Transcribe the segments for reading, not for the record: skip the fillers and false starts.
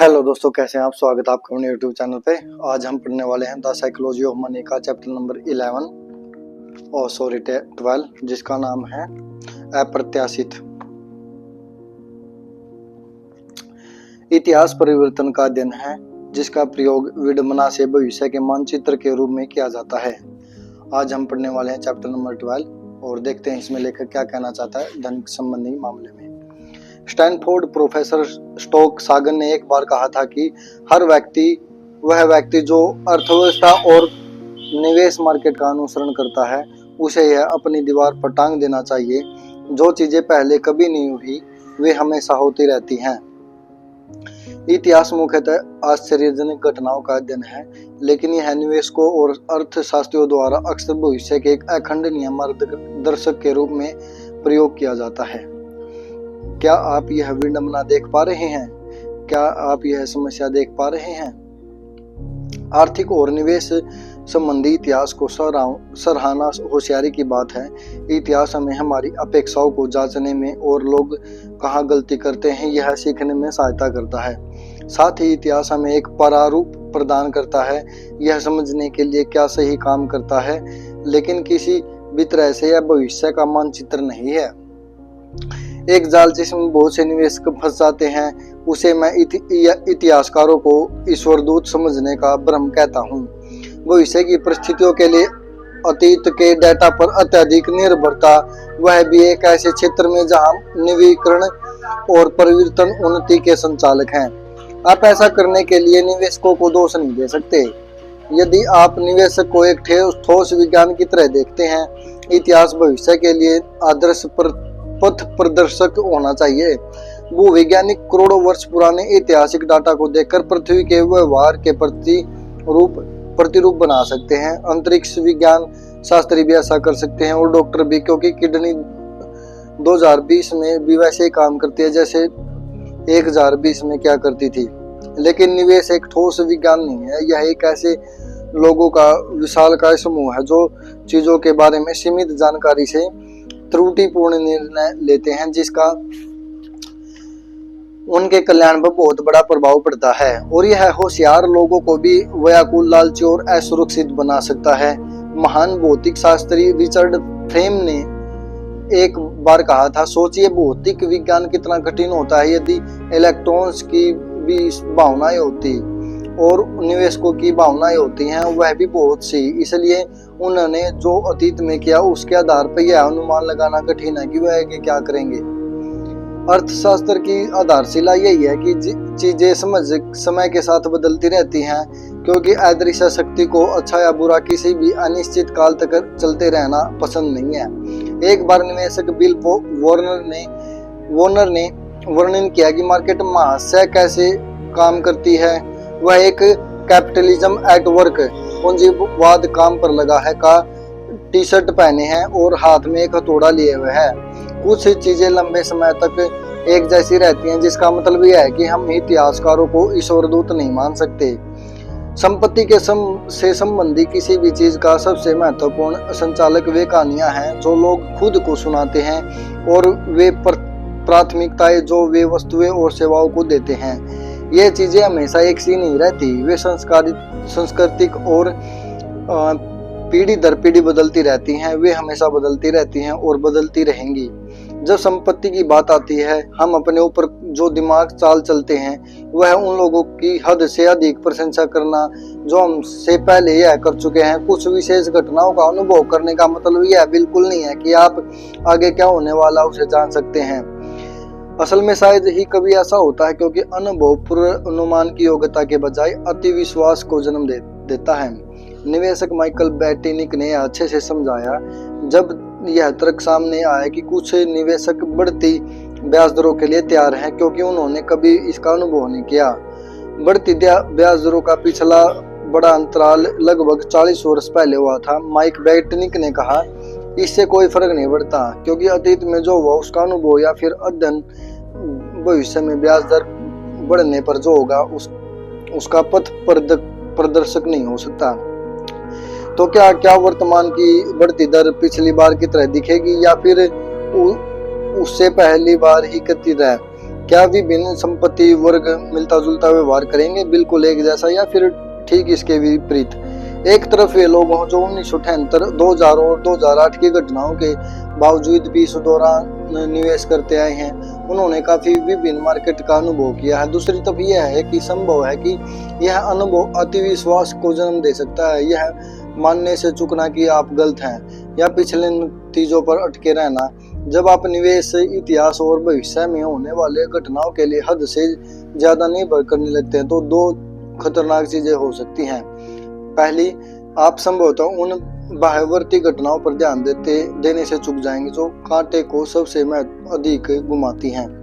Hello दोस्तों, कैसे हैं आप। स्वागत है आपका अपने यूट्यूब चैनल पे। आज हम पढ़ने वाले हैं द साइकोलॉजी ऑफ मनी का चैप्टर नंबर 12, जिसका नाम है अप्रत्याशित। इतिहास परिवर्तन का अध्ययन है जिसका प्रयोग विडंबना से भविष्य के मानचित्र के रूप में किया जाता है। आज हम पढ़ने वाले हैं चैप्टर नंबर 12 और देखते हैं इसमें लेखक क्या कहना चाहता है धन संबंधी मामले में। स्टैनफोर्ड प्रोफेसर स्टोक सागन ने एक बार कहा था कि हर वह व्यक्ति जो अर्थव्यवस्था और निवेश मार्केट का अनुसरण करता है उसे यह अपनी दीवार पर टांग देना चाहिए, जो चीजें पहले कभी नहीं हुई वे हमेशा होती रहती हैं। इतिहास मुख्यतः आश्चर्यजनक घटनाओं का अध्ययन है, लेकिन यह निवेशकों और अर्थशास्त्रियों द्वारा अक्सर भविष्य के एक अखंडनीय मार्गदर्शक के रूप में प्रयोग किया जाता है। क्या आप यह विडंबना देख पा रहे हैं? क्या आप यह समस्या देख पा रहे हैं? आर्थिक और निवेश संबंधी इतिहास को सराहना होशियारी की बात है। इतिहास हमें हमारी अपेक्षाओं को जांचने में और लोग कहाँ गलती करते हैं यह सीखने में सहायता करता है। साथ ही इतिहास हमें एक प्रारूप प्रदान करता है, यह समझने के लिए क्या सही काम करता है, लेकिन किसी भी तरह से यह भविष्य का मानचित्र नहीं है। एक जाल जिसमें बहुत से निवेशक फंस जाते हैं उसे मैं इतिहासकारों को ईश्वरदूत समझने का भ्रम कहता हूँ। भविष्य की परिस्थितियों के लिए अतीत के डेटा पर अत्यधिक निर्भरता, वह भी एक ऐसे क्षेत्र में जहाँ नवीकरण और परिवर्तन उन्नति के संचालक हैं। आप ऐसा करने के लिए निवेशकों को दोष नहीं दे सकते। यदि आप निवेशक को एक ठोस विज्ञान की तरह देखते हैं, इतिहास भविष्य के लिए आदर्श पथ प्रदर्शक होना चाहिए। भूवैज्ञानिक करोड़ों वर्ष पुराने ऐतिहासिक डाटा को देखकर पृथ्वी के व्यवहार के प्रतिरूप बना सकते हैं। अंतरिक्ष विज्ञान शास्त्री भी ऐसा कर सकते हैं और डॉक्टर भी, क्योंकि किडनी 2020 में भी वैसे ही काम करती है जैसे 1020 में क्या करती थी। लेकिन निवेश एक ठोस विज्ञान नहीं है, यह एक ऐसे लोगों का विशालकाय समूह है जो चीजों के बारे में सीमित जानकारी से त्रुटिपूर्ण निर्णय लेते हैं, जिसका उनके कल्याण पर बहुत बड़ा प्रभाव पड़ता है। और यह होशियार लोगों को भी व्याकुल, लालची और असुरक्षित बना सकता है। महान भौतिक शास्त्री रिचर्ड फ्रेम ने एक बार कहा था, सोचिए भौतिक विज्ञान कितना कठिन होता है यदि इलेक्ट्रॉन्स की भी भावनाएं होती और निवेशकों की भावनाएं होती हैं वह भी बहुत सी। इसलिए उन्होंने जो अतीत में किया उसके आधार पर यह अनुमान लगाना कठिन है कि वह आगे क्या करेंगे। अर्थशास्त्र की आधारशिला यही है कि चीजें समय के साथ बदलती रहती हैं, क्योंकि अदृश्य शक्ति को अच्छा या बुरा किसी भी अनिश्चित काल तक चलते रहना पसंद नहीं है। एक बार निवेशक बिल वॉर्नर ने वर्णन किया कि मार्केट महाशय कैसे काम करती है। वह एक कैपिटलिज्म एट वर्क, पूंजीवाद काम पर लगा है का टी शर्ट पहने हैं और हाथ में एक हथौड़ा लिए हुए है। कुछ चीजें लंबे समय तक एक जैसी रहती हैं, जिसका मतलब यह है कि हम इतिहासकारों को ईश्वरदूत नहीं मान सकते। संपत्ति के से संबंधी किसी भी चीज का सबसे महत्वपूर्ण संचालक वे कहानियां हैं जो लोग खुद को सुनाते हैं, और वे प्राथमिकताएं जो वे वस्तुएं और सेवाओं को देते हैं। ये चीजें हमेशा एक सी नहीं रहती, वे सांस्कृतिक और पीढ़ी दर पीढ़ी बदलती रहती हैं। वे हमेशा बदलती रहती हैं और बदलती रहेंगी। जब संपत्ति की बात आती है, हम अपने ऊपर जो दिमाग चाल चलते हैं वह उन लोगों की हद से अधिक प्रशंसा करना जो हमसे पहले यह कर चुके हैं। कुछ विशेष घटनाओं का अनुभव करने का मतलब यह बिल्कुल नहीं है कि आप आगे क्या होने वाला उसे जान सकते हैं। असल में शायद ही कभी ऐसा होता है, क्योंकि अनुभव पूर्वानुमान की योग्यता के बजाय अति विश्वास को जन्म देता है। निवेशक माइकल बैटिनिक ने अच्छे से समझाया जब यह तर्क सामने आया कि कुछ निवेशक बढ़ती ब्याज दरों के लिए तैयार हैं, क्योंकि उन्होंने कभी इसका अनुभव नहीं किया। बढ़ती ब्याज दरों का पिछला बड़ा अंतराल लगभग 40 वर्ष पहले हुआ था। माइक बैटिनिक ने कहा, इससे कोई फर्क नहीं पड़ता, क्योंकि अतीत में जो हुआ उसका अनुभव या फिर अध्ययन भविष्य में ब्याज दर बढ़ने पर जो होगा उसका पथ प्रदर्शक नहीं हो सकता। तो क्या वर्तमान की बढ़ती दर पिछली बार की तरह दिखेगी या फिर उससे पहली बार ही कती रहे? क्या विभिन्न संपत्ति वर्ग मिलता जुलता व्यवहार करेंगे, बिल्कुल एक जैसा, या फिर ठीक इसके विपरीत? एक तरफ वे लोग हों जो 1978, 2000 और 2008 की घटनाओं के बावजूद भी इस दौरान निवेश करते आए हैं, उन्होंने काफी विभिन्न मार्केट का अनुभव किया है। दूसरी तरफ यह है कि संभव है कि यह अनुभव अति विश्वास को जन्म दे सकता है, यह मानने से चूकना कि आप गलत हैं या पिछले नतीजों पर अटके रहना। जब आप निवेश इतिहास और भविष्य में होने वाले घटनाओं के लिए हद से ज्यादा निर्भर करने लगते हैं तो दो खतरनाक चीजें हो सकती हैं। पहली, आप संभवतः उन बाह्यवर्ती घटनाओं पर ध्यान देने से चूक जाएंगे जो कांटे को सबसे अधिक घुमाती हैं।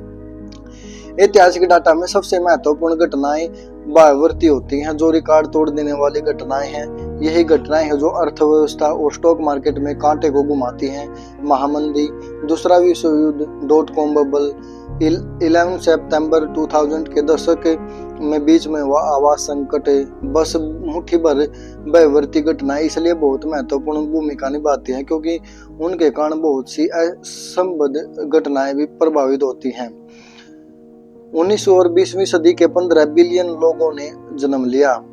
ऐतिहासिक डाटा में सबसे महत्वपूर्ण घटनाएं बाह्यवर्ती होती हैं, जो रिकॉर्ड तोड़ देने वाली घटनाएं हैं। यही घटनाएं हैं जो अर्थव्यवस्था और स्टॉक मार्केट में कांटे को घुमाती हैं। महामंदी, दूसरा विश्व युद्ध, .com बबल, 11 सितंबर 2000 के दशक में बीच में हुआ आवास संकट, बस मुट्ठी भर बाह्यवर्ती घटनाएं इसलिए बहुत महत्वपूर्ण भूमिका निभाती हैं क्योंकि उनके कारण बहुत सी असंबद्ध घटनाएं भी प्रभावित होती हैं। 19वीं और 20वीं सदी के 15 बिलियन लोगों ने जन्म लिया,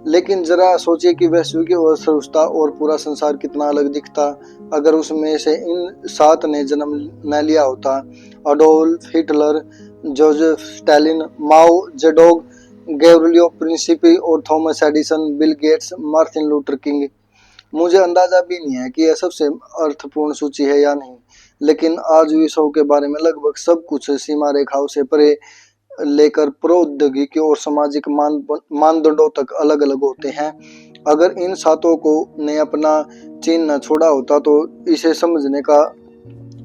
लेकिन जरा सोचिए कि वैश्विक अर्थव्यवस्था और पूरा संसार कितना अलग दिखता अगर उसमें से इन 7 ने जन्म न लिया होता। Adolf Hitler, Joseph Stalin, Mao Zedong, Galileo Princip और Thomas Edison, Bill Gates, Martin Luther King. मुझे अंदाजा भी नहीं है कि यह सबसे अर्थपूर्ण सूची है या नहीं, लेकिन आज विश्व के बारे में लगभग सब कुछ सीमा रेखाओं से परे लेकर प्रौद्योगिकी और सामाजिक मानदंडों तक अलग अलग होते हैं। अगर इन 7 को ने अपना चिन्ह न छोड़ा होता तो इसे समझने का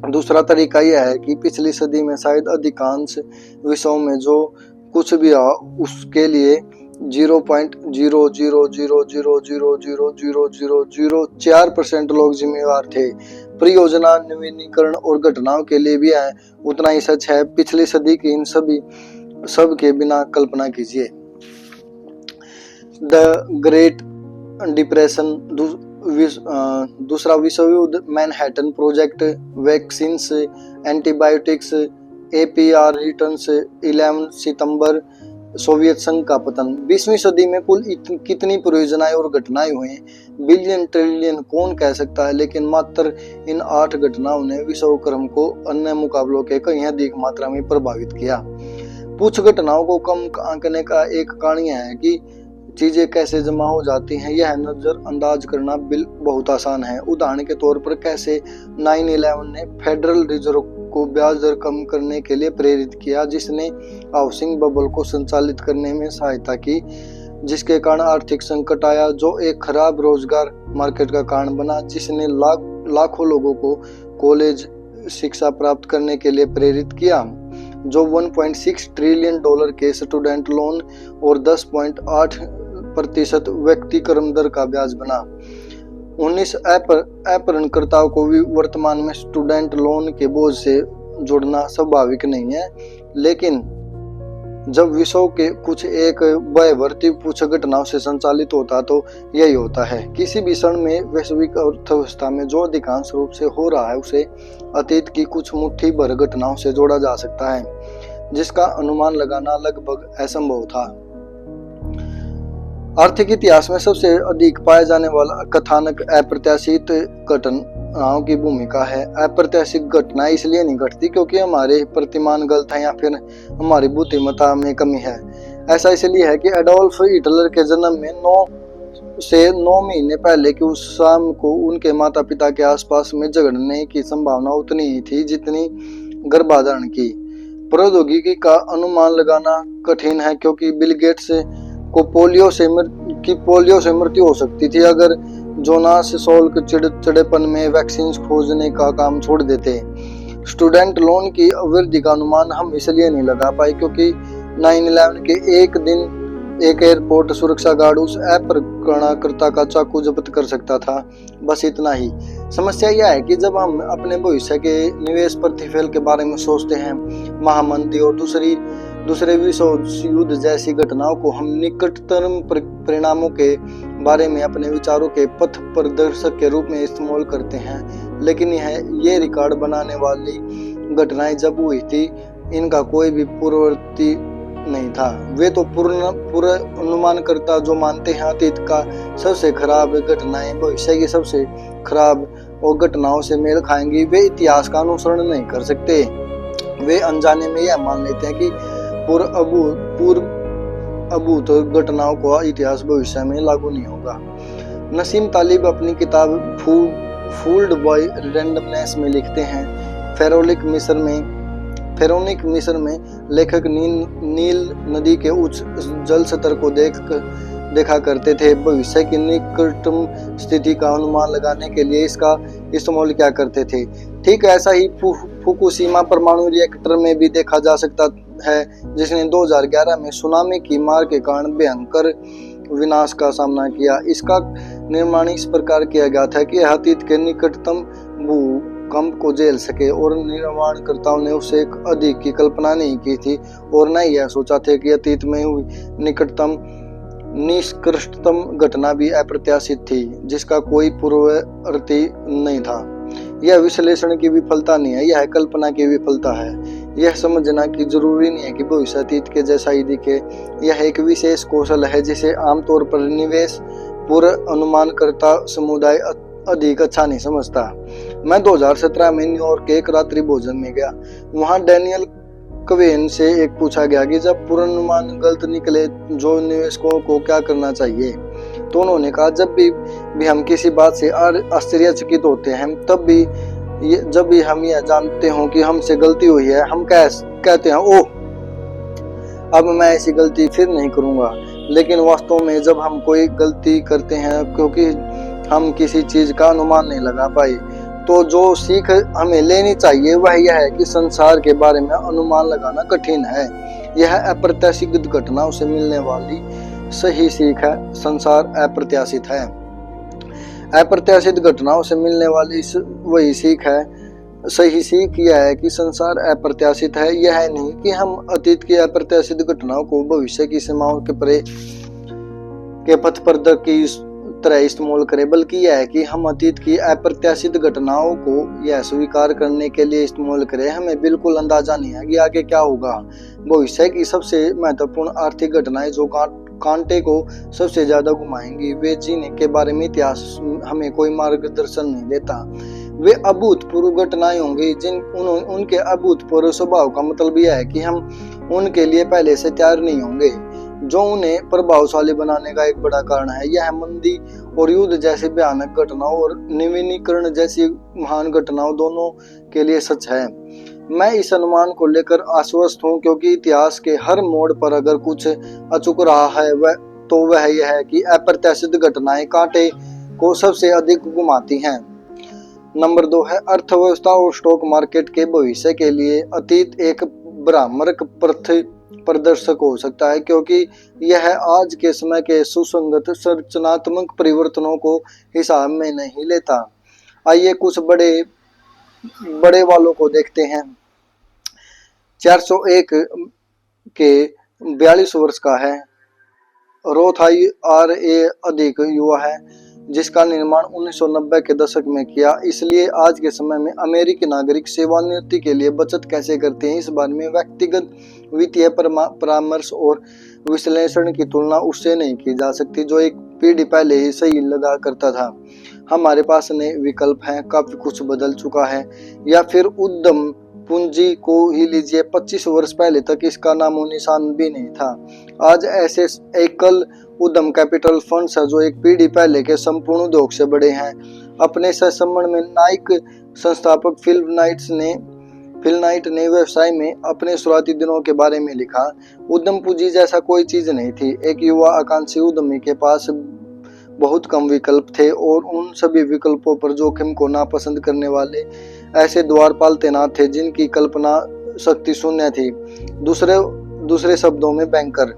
दूसरा तरीका यह है कि पिछली सदी में शायद अधिकांश विश्वों में जो कुछ भी आ उसके लिए 0.000000004% लोग जिम्मेवार थे। परियोजना, नवीनीकरण और घटनाओं के लिए भी है उतना ही सच है। पिछली सदी की इन सब के बिना कल्पना कीजिए। द ग्रेट डिप्रेशन, दूसरा विश्व युद्ध, Manhattan project, vaccines, antibiotics, APR returns, 11 सितंबर, सोवियत संघ का पतन। 20वीं सदी में कुल कितनी परियोजनाएं और घटनाएं हुई, बिलियन ट्रिलियन कौन कह सकता है, लेकिन मात्र इन 8 घटनाओं ने विश्व क्रम को अन्य मुकाबलों के कहीं अधिक मात्रा में प्रभावित किया। कुछ घटनाओं को कम आंकने का एक कारण यह है कि चीजें कैसे जमा हो जाती हैं यह नजरअंदाज करना बहुत आसान है। उदाहरण के तौर पर कैसे 9/11 ने फेडरल रिजर्व को ब्याज दर कम करने के लिए प्रेरित किया, जिसने हाउसिंग बबल को संचालित करने में सहायता की, जिसके कारण आर्थिक संकट आया, जो एक खराब रोजगार मार्केट का कारण बना, जिसने लाखों लोगों को कॉलेज शिक्षा प्राप्त करने के लिए प्रेरित किया, जो 1.6 ट्रिलियन डॉलर के स्टूडेंट लोन और 10.8% व्यक्तिक्रम दर का ब्याज बना। 19 अपहरणकर्ताओं को भी वर्तमान में स्टूडेंट लोन के बोझ से जोड़ना स्वाभाविक नहीं है, लेकिन जब विश्व के कुछ एक बाह्यवर्ती कुछ घटनाओं से संचालित होता तो यही होता है। किसी भी क्षण में वैश्विक अर्थव्यवस्था में जो अधिकांश रूप से हो रहा है उसे अतीत की कुछ मुट्ठी भर घटनाओं से जोड़ा जा सकता है, जिसका अनुमान लगाना लगभग असंभव था। आर्थिक इतिहास में सबसे अधिक पाए जाने वाला कथानक अप्रत्याशित घटनाओं की भूमिका है। अप्रत्याशित घटनाएं इसलिए नहीं घटती क्योंकि हमारे प्रतिमान गलत है या फिर हमारी बुद्धिमत्ता में कमी है। ऐसा इसलिए है कि एडोल्फ हिटलर के जन्म में 9 महीने पहले की उस शाम को उनके माता पिता के आसपास में झगड़ने की संभावना उतनी ही थी जितनी गर्भाधारण की। प्रौद्योगिकी का अनुमान लगाना कठिन है क्योंकि बिल गेट्स को पोलियो से मृत्यु हो सकती थी अगर जोनास सॉल्क चिड़चिड़ेपन में वैक्सीन खोजने का काम छोड़ देते। स्टूडेंट लोन की अवधि का अनुमान हम इसलिए नहीं लगा पाए क्योंकि 9/11 के एक दिन एक एयरपोर्ट सुरक्षा गार्ड उस अपहरणकर्ता का चाकू जब्त कर सकता था। बस इतना ही। समस्या यह है कि जब हम अपने भविष्य के निवेश प्रतिफल के बारे में सोचते हैं, महामंदी और दूसरे विश्व युद्ध जैसी घटनाओं को हम निकटतम परिणामों के बारे में अपने विचारों के पथ प्रदर्शक के रूप में इस्तेमाल करते हैं, लेकिन ये रिकॉर्ड बनाने वाली घटनाएं जब हुई थी इनका कोई भी पूर्ववर्ती नहीं था। वे तो पूर्ण अनुमानकर्ता जो मानते हैं अतीत का सबसे खराब घटनाएं भविष्य की सबसे खराब और घटनाओं से मेल खाएंगी, वे इतिहास का अनुसरण नहीं कर सकते। वे अनजाने में यह मान लेते हैं कि पूर्व अभूत घटनाओं को इतिहास भविष्य में लागू नहीं होगा। नसीम तालिब अपनी किताब फूल्ड बाय रैंडमनेस में लिखते हैं, फेरोनिक मिस्र में लेखक नील नदी के उच्च जल स्तर को देखा करते थे। भविष्य की निकटतम स्थिति का अनुमान लगाने के लिए इसका इस्तेमाल क्या करते थे। ठीक ऐसा ही फुकुशिमा परमाणु रिएक्टर में भी देखा जा सकता है, जिसने 2011 में सुनामी की मार के कारण भयंकर विनाश का सामना किया। इसका निर्माण इस प्रकार किया गया था कि अतीत के निकटतम भूकंप को झेल सके, और निर्माणकर्ताओं ने उससे अधिक की कल्पना नहीं की थी और न यह सोचा था कि अतीत में हुई निष्कृष्टतम घटना भी अप्रत्याशित थी, जिसका कोई पूर्ववर्ती नहीं था। यह विश्लेषण की विफलता नहीं है, यह कल्पना की विफलता है। यह समझना कि जरूरी नहीं है कि भविष्य अतीत के जैसा ही दिखे। यह एक विशेष कौशल है जिसे आमतौर पर निवेश पूर्व अनुमानकर्ता समुदाय अधिक अच्छा नहीं समझता। मैं 2017 में न्यूयॉर्क के एक रात्रि भोजन में गया। वहां डैनियल कवेन से एक पूछा गया कि जब पूर्वानुमान गलत निकले जो निवेशकों को क्या करना चाहिए, तो उन्होंने कहा जब भी हम किसी बात से आश्चर्यचकित होते हैं, जब भी हम यह जानते हो कि हमसे गलती हुई है, हम कहते हैं ओह अब मैं ऐसी गलती फिर नहीं करूंगा। लेकिन वास्तव में जब हम कोई गलती करते हैं क्योंकि हम किसी चीज का अनुमान नहीं लगा पाए, तो जो सीख हमें लेनी चाहिए वह यह है कि संसार के बारे में अनुमान लगाना कठिन है। यह अप्रत्याशित घटनाओं से मिलने वाली सही सीख है। संसार अप्रत्याशित है। अप्रत्याशित घटनाओं से मिलने वाली वही सीख है। सही सीख यह है कि संसार अप्रत्याशित है। यह है नहीं कि हम अतीत की अप्रत्याशित घटनाओं को भविष्य की सीमाओं के परे के पथ पर की तरह इस्तेमाल करें, बल्कि यह है कि हम अतीत की अप्रत्याशित घटनाओं को यह स्वीकार करने के लिए इस्तेमाल करें। हमें बिल्कुल अंदाजा नहीं है कि आगे क्या होगा। भविष्य की सबसे महत्वपूर्ण आर्थिक घटनाएं जो कांटे को सबसे ज्यादा घुमाएंगी, वे जीने के बारे में इतिहास हमें कोई मार्गदर्शन नहीं देता। वे अभूतपूर्व घटनाएं होंगी उनके अभूतपूर्व स्वभाव का मतलब यह है कि हम उनके लिए पहले से तैयार नहीं होंगे, जो उन्हें प्रभावशाली बनाने का एक बड़ा कारण है। यह मंदी और युद्ध जैसी भयानक घटनाओं और नवीनीकरण जैसी महान घटनाओं दोनों के लिए सच है। मैं इस अनुमान को लेकर आश्वस्त हूँ, क्योंकि इतिहास के हर मोड़ पर अगर कुछ अचूक रहा है वह यह है कि अप्रत्याशित घटनाएं कांटे को सबसे अधिक घुमाती हैं। नंबर 2 है अर्थव्यवस्था और स्टॉक मार्केट के भविष्य के लिए अतीत एक भ्रामक प्रदर्शक हो सकता है, क्योंकि यह आज के समय के सुसंगत संरचनात्मक परिवर्तनों को हिसाब में नहीं लेता। आइए कुछ बड़े वालों को देखते हैं। 401 के 42 वर्ष का है। रोथ IRA अधिक युवा है, जिसका निर्माण 1990 के दशक में किया। इसलिए आज के समय में अमेरिकी नागरिक सेवानिवृत्ति के लिए बचत कैसे करते हैं, इस बारे में व्यक्तिगत वित्तीय परामर्श और विश्लेषण की तुलना उससे नहीं की जा सकती जो एक पीढ़ी पहले ही सही लगा करता था। हमारे पास नए विकल्प हैं, काफी कुछ बदल चुका है। या फिर उद्यम पूंजी को ही लीजिए, 25 वर्ष पहले तक इसका नामो निशान भी नहीं था। आज ऐसे एकल उद्यम कैपिटल फंड्स है जो एक पीढ़ी पहले के संपूर्ण उद्योग से बड़े हैं। अपने संस्मरण में नाइक संस्थापक फिल नाइट ने व्यवसाय में अपने शुरुआती दिनों के बारे में लिखा, उद्यम पूंजी जैसा कोई चीज नहीं थी। एक युवा आकांक्षी उद्यमी के पास बहुत कम विकल्प थे और उन सभी विकल्पों पर जोखिम को नापसंद करने वाले ऐसे द्वारपाल तैनात थे जिनकी कल्पना शक्ति शून्य थी। दूसरे शब्दों में बैंकर।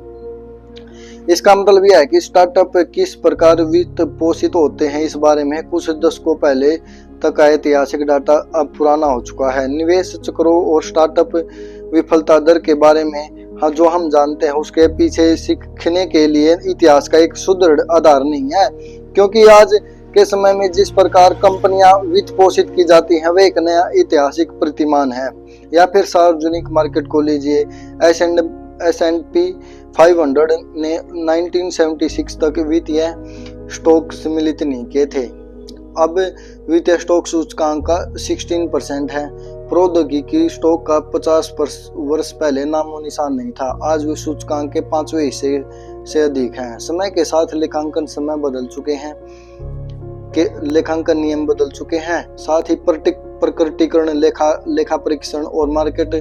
इसका मतलब यह है कि स्टार्टअप किस प्रकार वित्त पोषित होते हैं, इस बारे में कुछ दशकों पहले तक का ऐतिहासिक डाटा अब पुराना हो चुका है। निवेश चक्रों और स्टार्टअप विफलता दर के बारे में जो हम जानते हैं उसके पीछे सीखने के लिए इतिहास का एक सुदृढ़ आधार नहीं है, क्योंकि आज के समय में जिस प्रकार कंपनियां वित्त पोषित की जाती हैं वह एक नया ऐतिहासिक प्रतिमान है। या फिर सार्वजनिक मार्केट को लीजिए, S&P 500 ने 1976 तक वित्तीय स्टॉक सम्मिलित नहीं किए थे। अब वित्तीय स्टॉक सूचकांक का 16% है। प्रौद्योगिकी स्टॉक का 50 वर्ष पहले नामो निशान नहीं था। आज वे सूचकांक के 5वें हिस्से से अधिक हैं। समय के साथ लेखांकन समय बदल चुके हैं, लेखांकन नियम बदल चुके हैं। साथ ही प्रकटीकरण, लेखा परीक्षण और मार्केट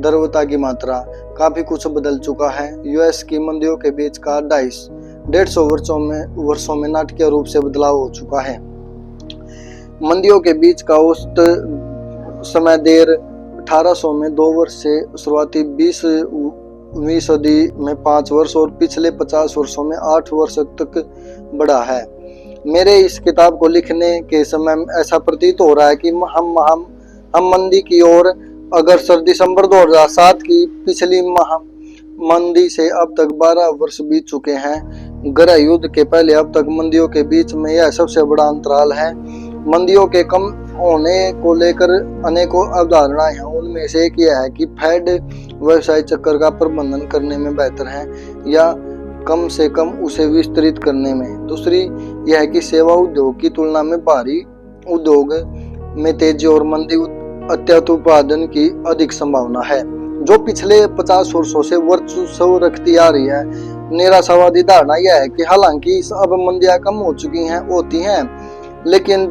द्रव्यता की मात्रा काफी कुछ बदल चुका है। यूएस की मंदियों के बीच का 150 वर्षों में नाटकीय रूप से बदलाव हो चुका है। मंदियों के बीच का औसत समय देर 1800 में 2 वर्ष से शुरुआती 20वीं सदी में 5 वर्ष और पिछले 50 वर्षों में 8 वर्ष तक बढ़ा है। मेरे इस किताब को लिखने के समय ऐसा प्रतीत हो रहा है कि हम मंदी की ओर अग्रसर। दिसंबर 2007 की पिछली मंदी से अब तक 12 वर्ष बीत चुके हैं। गृह युद्ध के पहले अब तक मंदियों के बीच में यह सबसे बड़ा अंतराल है। मंदियों के कम होने को लेकर अनेकों अवधारणाएं हैं। उनमें से एक यह है कि फेड व्यवसाय चक्र का प्रबंधन करने में बेहतर है या कम से कम उसे विस्तृत करने में। दूसरी यह है कि सेवा उद्योग की तुलना में बाहरी उद्योग में तेजी और मंदी अत्यात्पादन की अधिक संभावना है, जो पिछले 50 वर्षों से वर्चस्व रखती आ रही है। निराशावादी धारणा यह है कि हालांकि अब मंदियां कम हो चुकी हैं होती हैं, लेकिन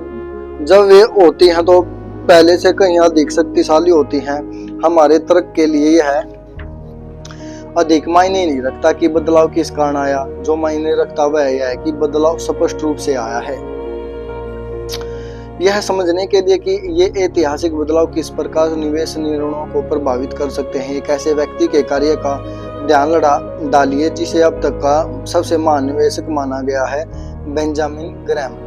जब वे होती हैं तो पहले से कहीं अधिक शक्तिशाली होती हैं। हमारे तर्क के लिए यह अधिक मायने नहीं रखता कि बदलाव किस कारण आया। जो मायने रखता वह यह है कि बदलाव स्पष्ट रूप से आया है। यह समझने के लिए कि ये ऐतिहासिक बदलाव किस प्रकार निवेश निर्णयों को प्रभावित कर सकते हैं, एक ऐसे व्यक्ति के कार्य का ध्यान डालिए जिसे अब तक का सबसे महान निवेशक माना गया है, बेंजामिन ग्रैम।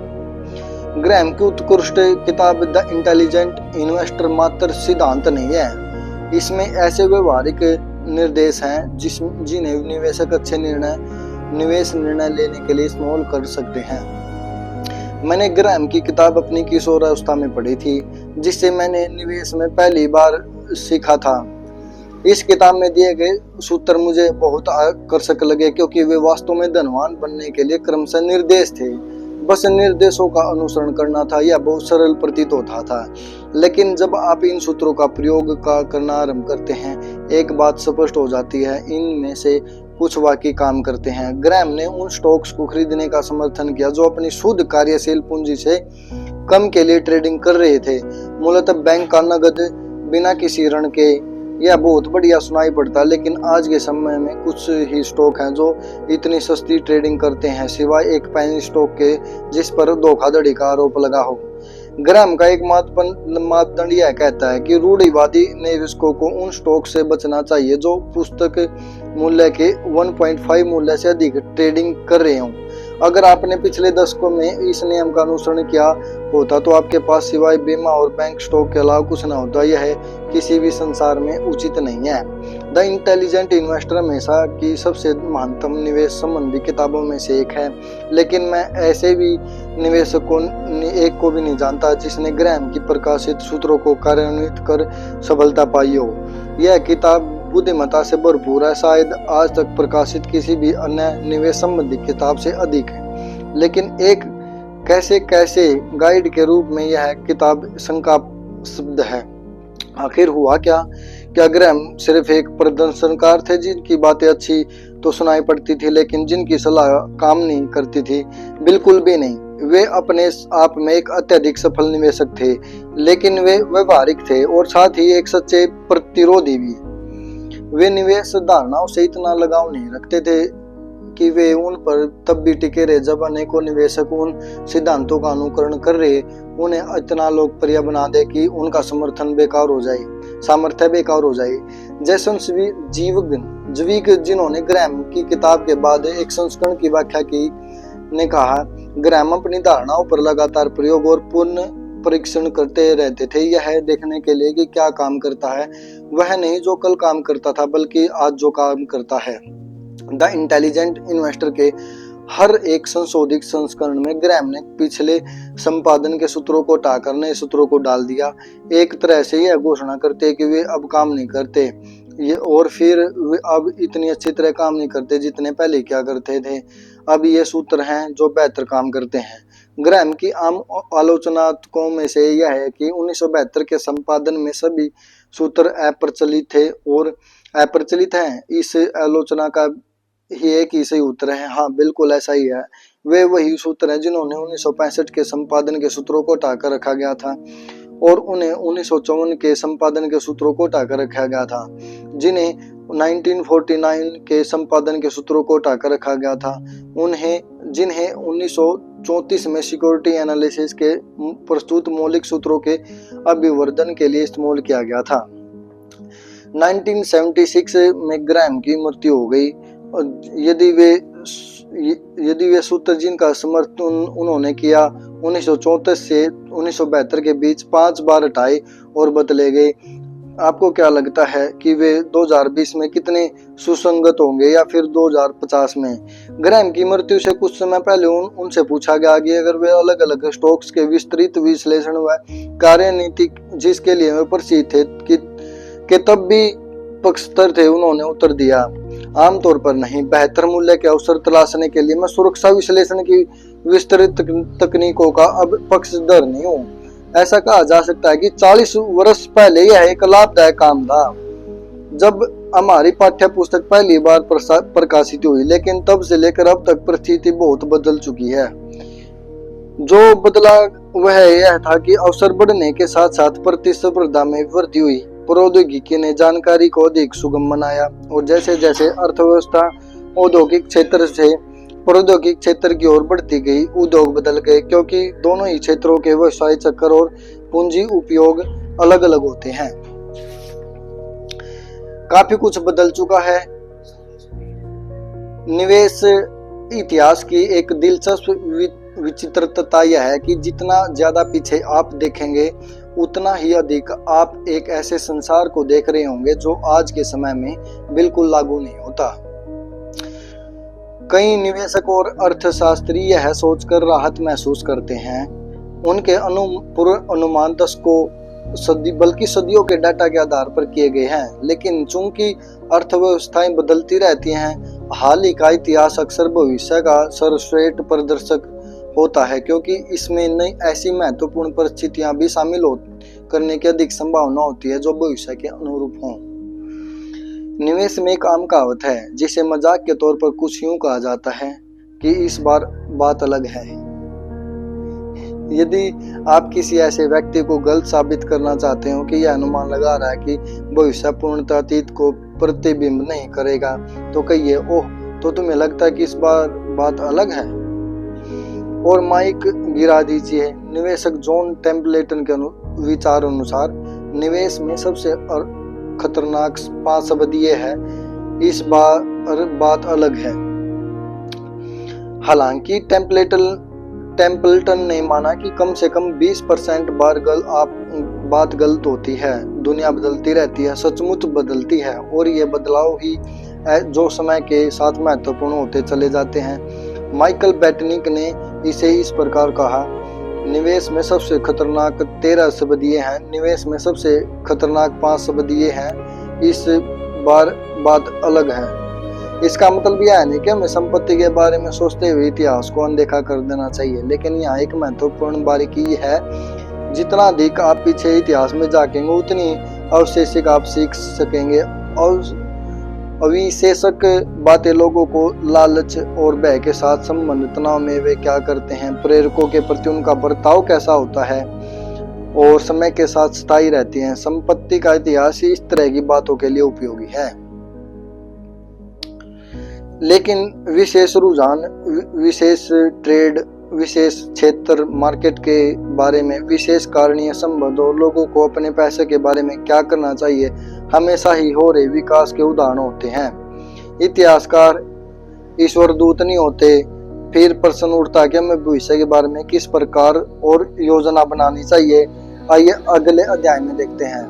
ग्रैम की उत्कृष्ट किताब द इंटेलिजेंट इन्वेस्टर मात्र सिद्धांत नहीं है, इसमें ऐसे व्यवहारिक निर्देश हैं जिन्हें निवेशक अच्छे निवेश निर्णय लेने के लिए इस्तेमाल कर सकते हैं। मैंने ग्रैम की किताब अपनी किशोरावस्था में पढ़ी थी, जिससे मैंने निवेश में पहली बार सीखा था। इस किताब में दिए गए सूत्र मुझे बहुत आकर्षक लगे, क्योंकि वे वास्तव में धनवान बनने के लिए क्रमशः निर्देश थे। बस निर्देशों का अनुसरण करना था। यह बहुत सरल प्रतीत होता था, लेकिन जब आप इन सूत्रों का प्रयोग करना आरंभ करते हैं, एक बात स्पष्ट हो जाती है, इनमें से कुछ वाकई काम करते हैं। ग्रैम ने उन स्टॉक्स को खरीदने का समर्थन किया जो अपनी शुद्ध कार्यशील पूंजी से कम के लिए ट्रेडिंग कर रहे थे, मूलतः बैंक का नगद बिना किसी ऋण के। यह बहुत बढ़िया सुनाई पड़ता, लेकिन आज के समय में कुछ ही स्टॉक हैं जो इतनी सस्ती ट्रेडिंग करते हैं, सिवाय एक पेनी स्टॉक के जिस पर धोखाधड़ी का आरोप लगा हो। ग्राम का एक मापदंड यह कहता है कि रूढ़िवादी निवेशकों को उन स्टॉक से बचना चाहिए जो पुस्तक मूल्य के 1.5 मूल्य से अधिक ट्रेडिंग कर रहे हों। अगर आपने पिछले दशकों में इस नियम का अनुसरण किया होता तो आपके पास सिवाय बीमा और बैंक स्टॉक के अलावा कुछ न होता। यह किसी भी संसार में उचित नहीं है। द इंटेलिजेंट इन्वेस्टर हमेशा की सबसे महत्तम निवेश संबंधी किताबों में से एक है, लेकिन मैं ऐसे भी निवेशकों एक को भी नहीं जानता जिसने ग्रैम की प्रकाशित सूत्रों को कार्यान्वित कर सफलता पाई हो। यह किताब बुद्धिमत्ता से भरपूर है, शायद आज तक प्रकाशित किसी भी अन्य निवेश संबंधी किताब से अधिक है, लेकिन एक कैसे गाइड के रूप में यह किताब शंकास्पद है। आखिर हुआ क्या ग्रैम सिर्फ एक प्रदर्शनकार थे जिनकी बातें अच्छी तो सुनाई पड़ती थी लेकिन जिनकी सलाह काम नहीं करती थी? बिल्कुल भी नहीं। वे अपने आप में एक अत्यधिक सफल निवेशक थे, लेकिन वे व्यवहारिक थे और साथ ही एक सच्चे प्रतिरोधी भी। वे निवेश धारणाओं से इतना लगाव नहीं रखते थे कि वे उन पर तब भी टिके रहे जब अनेकों निवेशक उन सिद्धांतों का अनुकरण कर रहे उन्हें इतना लोकप्रिय बना दे कि उनका सामर्थ्य बेकार हो जाए। जैसन जीविक जिन्होंने ग्रैम की किताब के बाद एक संस्करण की व्याख्या की ने कहा, ग्रैम अपनी धारणाओं पर लगातार प्रयोग और पूर्ण परीक्षण करते रहते थे, यह देखने के लिए कि क्या काम करता है। वह नहीं जो कल काम करता था, बल्कि आज जो काम करता है। द इंटेलिजेंट इन्वेस्टर के हर एक संशोधित संस्करण में ग्रैम ने पिछले संपादन के सूत्रों को हटाकर नए सूत्रों को डाल दिया, एक तरह से यह घोषणा करते कि वे अब काम नहीं करते ये, और फिर वे अब इतनी अच्छी तरह काम नहीं करते जितने पहले क्या करते थे। अब ये सूत्र हैं जो बेहतर काम करते हैं। ग्रैम की आम आलोचनात्मकों में से यह है कि 1972 के संपादन में सभी सूत्र अप्रचलित थे और अप्रचलित हैं। इस आलोचना का ही एक ही सही उत्तर है, हाँ बिल्कुल ऐसा ही है। वे वही सूत्र हैं जिन्होंने 1965 के संपादन के सूत्रों को हटाकर रखा गया था और उन्हें 1954 के संपादन के सूत्रों को हटाकर रखा गया था, जिन्हें 1949 के संपादन के सूत्रों को हटाकर रखा गया था, जिन्हें 1934 में सिक्योरिटी एनालिसिस के प्रस्तुत मौलिक सूत्रों के अभिवर्धन के लिए इस्तेमाल किया गया था। 1976 में ग्रैम की मृत्यु हो गई। यदि वे सूत्र जिनका समर्थन उन्होंने किया 1934 से 1972 के बीच 5 बार हटाए और बदले गए, आपको क्या लगता है कि वे 2020 में कितने सुसंगत होंगे या फिर 2050 में? ग्रैम की मृत्यु से कुछ समय पहले उनसे पूछा गया कि अगर वे अलग अलग स्टॉक्स के विस्तृत विश्लेषण व कार्यनीति जिसके लिए वे प्रसिद्ध थे कि तब भी पक्षधर थे, उन्होंने उत्तर दिया आमतौर पर नहीं, बेहतर मूल्य के अवसर तलाशने के लिए मैं सुरक्षा विश्लेषण की विस्तृत तकनीकों का अब पक्षधर नहीं हूँ। ऐसा कहा जा सकता है कि 40 वर्ष पहले यह एक लाभदायक काम था जब हमारी पाठ्य पुस्तक पहली बार प्रकाशित हुई, लेकिन तब से लेकर अब तक परिस्थिति बहुत बदल चुकी है। जो बदला वह यह था कि अवसर बढ़ने के साथ साथ प्रतिस्पर्धा में वृद्धि हुई। प्रौद्योगिकी ने जानकारी को अधिक सुगम बनाया और जैसे जैसे अर्थव्यवस्था औद्योगिक क्षेत्र से प्रौद्योगिक क्षेत्र की ओर बढ़ती गई, उद्योग बदल गए क्योंकि दोनों ही क्षेत्रों के व्यवसाय चक्र और पूंजी उपयोग अलग अलग होते हैं। काफी कुछ बदल चुका है। निवेश इतिहास की एक दिलचस्प विचित्रता यह है कि जितना ज्यादा पीछे आप देखेंगे उतना ही अधिक आप एक ऐसे संसार को देख रहे होंगे जो आज के समय में बिल्कुल लागू नहीं होता। कई निवेशक और अर्थशास्त्री यह सोचकर राहत महसूस करते हैं उनके अनुमान दशकों बल्कि सदियों के डाटा के आधार पर किए गए हैं, लेकिन चूंकि अर्थव्यवस्थाएं बदलती रहती हैं, हाल ही का इतिहास अक्सर भविष्य का सर्वश्रेष्ठ प्रदर्शक होता है क्योंकि इसमें नई ऐसी महत्वपूर्ण परिस्थितियां भी शामिल करने की अधिक संभावना होती है जो भविष्य के अनुरूप हों। निवेश में एक आम कहावत है जिसे मजाक के तौर पर कुछ यूं कहा जाता है कि इस बार बात अलग है। यदि आप किसी ऐसे व्यक्ति को गलत साबित करना चाहते हो कि यह अनुमान लगा रहा है कि भविष्य पूर्णतः अतीत को प्रतिबिंब नहीं करेगा, तो कहिए ओह, तो तुम्हें लगता है कि इस बार बात अलग है, और माइक गिरा दीजिए। निवेशक जॉन टेम्पलेटन के विचार अनुसार निवेश में सबसे खतरनाक 5 शब्द ये है, इस बार बात अलग है। हालांकि टेम्पल्टन ने माना कि कम से कम 20% बात गलत होती है। दुनिया बदलती रहती है, सचमुच बदलती है, और ये बदलाव ही जो समय के साथ महत्वपूर्ण होते चले जाते हैं। माइकल बेटनिक ने इसे इस प्रकार कहा, निवेश में सबसे खतरनाक 13 शब्द ये हैं, निवेश में सबसे खतरनाक 5 शब्द ये हैं, इस बार बात अलग है। इसका मतलब यह नहीं कि हमें संपत्ति के बारे में सोचते हुए इतिहास को अनदेखा कर देना चाहिए, लेकिन यहाँ एक महत्वपूर्ण बारीकी है, जितना अधिक आप पीछे इतिहास में जाकेंगे उतनी अवशेषिक आप सीख सकेंगे। और अविशेषक बातें लोगों को लालच और भय के साथ संबंधित तनाव में वे क्या करते हैं, प्रेरकों के प्रति उनका बर्ताव कैसा होता है, और समय के साथ स्थायी रहती हैं। संपत्ति का इतिहास इस तरह की बातों के लिए उपयोगी है, लेकिन विशेष रुझान, विशेष ट्रेड, विशेष क्षेत्र मार्केट के बारे में, विशेष कारणीय संबंध और लोगों को अपने पैसे के बारे में क्या करना चाहिए हमेशा ही हो रहे विकास के उदाहरण होते हैं। इतिहासकार ईश्वर दूत नहीं होते। फिर प्रश्न उठता है कि हमें भविष्य के बारे में किस प्रकार और योजना बनानी चाहिए। आइए अगले अध्याय में देखते हैं।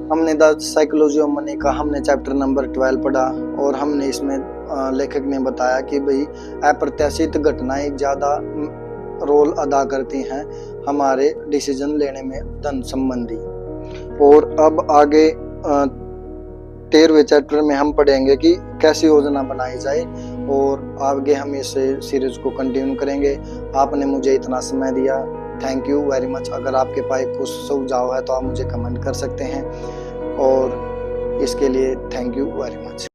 हमने द साइकोलॉजी ऑफ मनी का हमने चैप्टर नंबर 12 पढ़ा और हमने इसमें लेखक ने बताया कि भाई अप्रत्याशित घटनाएं ज़्यादा रोल अदा करती हैं हमारे डिसीजन लेने में धन संबंधी। और अब आगे 13वें चैप्टर में हम पढ़ेंगे कि कैसी योजना बनाई जाए, और आगे हम इस सीरीज को कंटिन्यू करेंगे। आपने मुझे इतना समय दिया, थैंक यू वेरी मच। अगर आपके पास कुछ सुझाव है तो आप मुझे कमेंट कर सकते हैं, और इसके लिए थैंक यू वेरी मच।